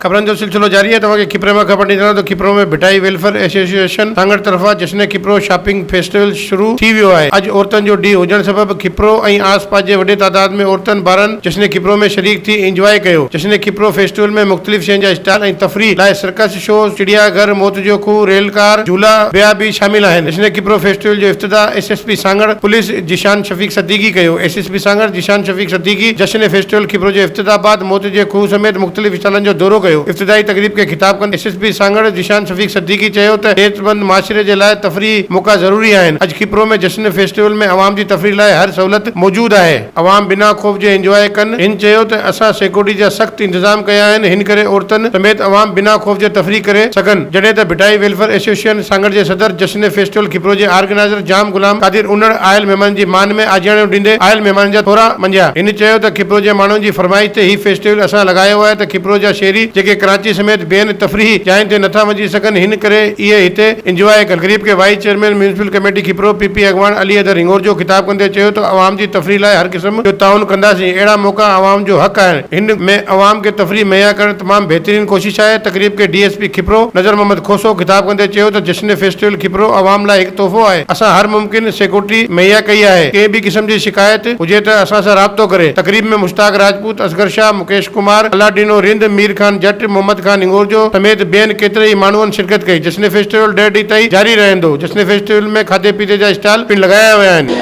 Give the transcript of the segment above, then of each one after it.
खबरनि जो सिलसिलो जारी है। तव्हांखे खिपरे मां ख़बर ॾींदो त खिपरो में भिटाई वेलफेयर एसोसिएशन सांगड़ तरफ़ां जश्न खिपरो शॉपिंग फेस्टिवल शुरू थी वियो आहे। अॼु औरतुनि जो ॾींहुं हुजण सबबि खिपरो ऐं आस पास जे वॾे तादाद में औरतुनि ॿारनि जश्न खिपरो में शरीक थी इंजॉय कयो। जश्न खिपरो फेस्टिवल में मुख़्तलिफ़ शयुनि जा स्टॉल ऐं तफ़रीह लाइ सर्कस शो, चिड़ियाघर, मौत जो खूह, रेल कार, झूला ॿिया बि शामिल आहिनि। जश्न खिपरो फेस्टिवल जो इफ्तिताह एसएसपी सांगड़ पुलिस जिशान शफीक सद्दीकी कयो। एसएसपी सांगड़ जिशान शफीक सद्दीकी जश्न फेस्टिवल खिपरो जे इफ्तिताह बाद मौत जे खूह समेत मुख़्तलिफ़ स्थलनि जो दौरो कयो। इफ्तिताही तकरीब खे ख़िताब कंदे एसएसपी सांगड़ जिशान शफीक सद्दीकी चयो त सेहतमंद माशरे जे लाइ तफ़रीह मौक़ा ज़रूरी आहिनि। अॼु खिपरो में जश्न फेस्टिवल में अवाम जी तफ़रीह लाइ हर सहूलियत मौजूद आहे। अवाम बिना ख़ौफ़ जे इंजॉय कनि। हिन चयो त असां सिक्योरिटी जा सख़्त इंतज़ाम कया आहिनि, हिन करे औरतुनि समेत अवाम बिना ख़ौफ़ जे तफ़रीह करे सघनि। जॾहिं त भिटाई वेलफेयर एसोसिएशन सांगड़ जे सदर जश्न फेस्टिवल खिपरो जे ऑर्गेनाइज़र जाम गुलाम कादिर उनड़ आयल महिमान जी मान में आजियाणियूं ॾींदे आयल महिमान जा थोरा मंझिया। हिन चयो त खिपरो जे माण्हुनि जी फरमाइश ते ही फेस्टिवल असां लॻायो आहे त खिपरो जा शहरी जेके कराची समेत ॿियनि तफ़रीही जायुनि ते नथा वञी सघनि, हिन करे इहे हिते इंजॉय कनि। तक़रीब के vice chairman municipal committee Khipro PP अगवान अली अदर हिंगोर जो ख़िताब कंदे चयो त अवाम जी तफ़रीह लाइ हर क़िस्म जो ताउन कंदासीं। अहिड़ा मौक़ा अवाम जो हक़ आहे। हिन में अवाम खे तफ़रीह मुहैया करणु तमामु बहितरीन कोशिश आहे। तक़रीब के डीएसपी खिपरो नज़र मोहम्मद खोसो ख़िताब कंदे चयो त जश्न फेस्टिवल खिपरो अवाम लाइ हिकु तोहफ़ो आहे। असां हर मुमकिन सिक्योरिटी मुहैया कई आहे। कंहिं बि क़िस्म जी शिकायत हुजे त असां सां राब्तो करे। तक़रीब में मुश्ताक राजपूत, असगर शाह, मुकेश कुमार, अलाडीनो रिंद, मीर खान जट, मोहम्मद खान हिंगोर जो समेत ॿियनि केतिरे ई माण्हुनि शिरकत कई। जश्न फेस्टिवल 1.5 ॾींहं ताईं जारी रहंदो। जश्न फेस्टिवल में खाधे पीते जा स्टॉल पिण लॻाया विया आहिनि।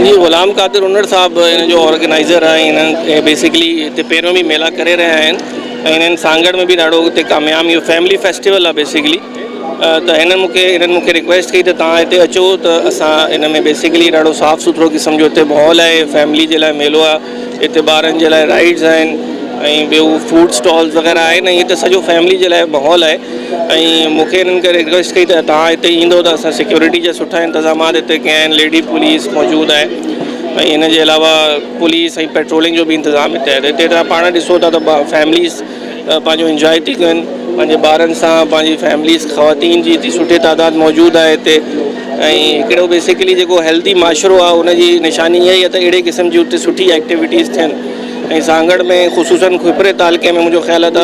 जी गुलाम कादिर उनड़ साहब इन जो ऑर्गेनाइज़र आहे। इन्हनि बेसिकली हिते पहिरियों बि मेला करे रहिया आहिनि ऐं इन्हनि सांगड़ में बि ॾाढो हिते कामयाबु इहो फैमिली फेस्टिवल आहे बेसिकली। त इन्हनि मूंखे रिक्वेस्ट कई त तव्हां हिते अचो त असां इन में बेसिकली ॾाढो साफ़ु सुथिरो क़िस्म जो हिते माहौल आहे। फैमिली जे लाइ मेलो आहे, हिते ॿारनि जे लाइ राइड्स आहिनि ऐं ॿियो फूड स्टॉल्स वग़ैरह आहिनि ऐं हिते सॼो फैमिली जे लाइ माहौल आहे। ऐं मूंखे हिननि खे रिक्वेस्ट कई त तव्हां हिते ईंदो त असां सिक्योरिटी जा सुठा इंतज़ामात हिते कया आहिनि। लेडी पुलिस मौजूदु आहे ऐं इन जे अलावा पुलिस ऐं पेट्रोलिंग जो बि इंतज़ाम हिते आहे। हिते तव्हां पाण ॾिसो था त फैमिलीज़ पंहिंजो इंजॉय थी कनि पंहिंजे ॿारनि सां। पंहिंजी फैमिलीज़ ख़वातीन जी एतिरी सुठी तादाद मौजूदु आहे हिते। ऐं हिकिड़ो बेसिकली जेको हेल्दी माशरो आहे उनजी निशानी इहा ई आहे त अहिड़े क़िस्म जी हुते सुठी एक्टिविटीज़ थियनि। ऐं सांगड़ में ख़ुसूसन खिपरे तालुके में मुंहिंजो ख़्यालु आहे त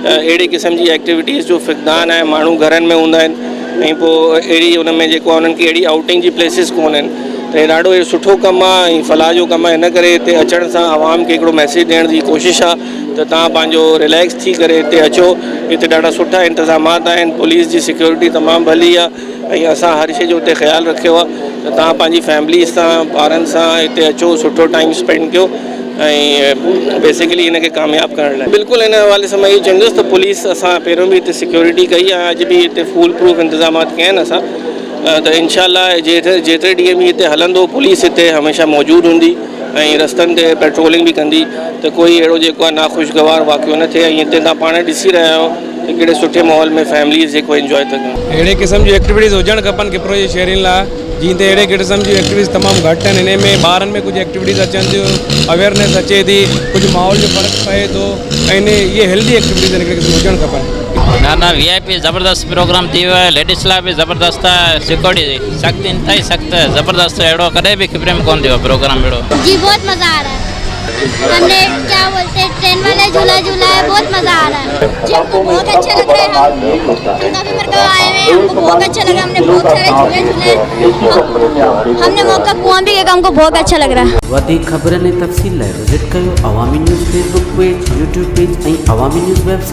अहिड़े क़िस्म जी एक्टिविटीज़ जो फ़क़दान आहे। माण्हू घरनि में हूंदा आहिनि ऐं पोइ अहिड़ी हुन में जेको आहे उन्हनि खे अहिड़ी आउटिंग जी प्लेसिस कोन आहिनि। त हे ॾाढो सुठो कमु आहे ऐं फलाह जो कमु आहे। इन करे हिते अचण सां आवाम खे हिकिड़ो मैसेज ॾियण जी कोशिशि आहे त तव्हां पंहिंजो रिलैक्स थी करे हिते अचो। हिते ॾाढा सुठा इंतज़ामात आहिनि। पुलिस जी सिक्योरिटी तमामु भली आहे ऐं असां हर शइ जो हिते ख़्यालु रखियो आहे त तव्हां पंहिंजी फैमिली सां ॿारनि सां हिते अचो, सुठो टाइम स्पेंड कयो ऐं बेसिकली हिनखे कामयाबु करण लाइ। बिल्कुलु हिन हवाले सां मां इहो चवंदुसि त पुलिस असां पहिरियों बि हिते सिक्योरिटी कई आहे, अॼु बि हिते फुल प्रूफ इंतज़ामात कया आहिनि असां। त इनशाला जेतिरे ॾींहं बि हिते हलंदो पुलिस हिते हमेशह मौजूदु हूंदी ऐं रस्तनि ते पेट्रोलिंग बि कंदी त कोई अहिड़ो जेको आहे नाख़ुशगवार वाक़ियो न थिए। ऐं हिते तव्हां पाण ॾिसी रहिया आहियो त कहिड़े सुठे माहौल में फैमिलीज़ जेको इंजॉय था कनि। अहिड़े क़िस्म जी एक्टिविटीज़ हुजणु खपनि खिपरो जे शहरनि लाइ। जीअं त अहिड़े क़िस्म जी एक्टिविटीज़ तमामु घटि आहिनि। हिन में ॿारनि में कुझु एक्टिविटीज़ अचनि थियूं, अवेयरनेस अचे थी, कुझु माहौल जो फ़र्क़ु पए थो ऐं इहे हेल्दी एक्टिविटीज़ हिन क़िस्म हुजणु खपनि। ना VIP ज़बरदस्त प्रोग्राम थी वियो आहे। लेडीज़ लाइ बि ज़बरदस्त आहे। सिक्योरिटी सख़्तु इंतहाई सख़्तु ज़बरदस्त अहिड़ो कॾहिं बि खिपरे में कोन थियो प्रोग्राम अहिड़ो। जी बहुत मज़ा आ रहा है। हमने क्या बोलते हैं ट्रेन वाला झूला झूला है, बहुत मज़ा आ रहा है जी। हमको बहुत अच्छा लग रहा है। हम काफ़ी मरतबा आए हुए हैं, हमको बहुत अच्छा लगा। हमने बहुत सारे झूले झूले, हमने मौका कुआं भी किया, हमको बहुत अच्छा लग रहा है। वधीक ख़बरनि ऐं तफ़सील लाइ विज़िट कयो अवामी news Facebook page, YouTube page ऐं अवामी न्यूज़ वेबसाइट।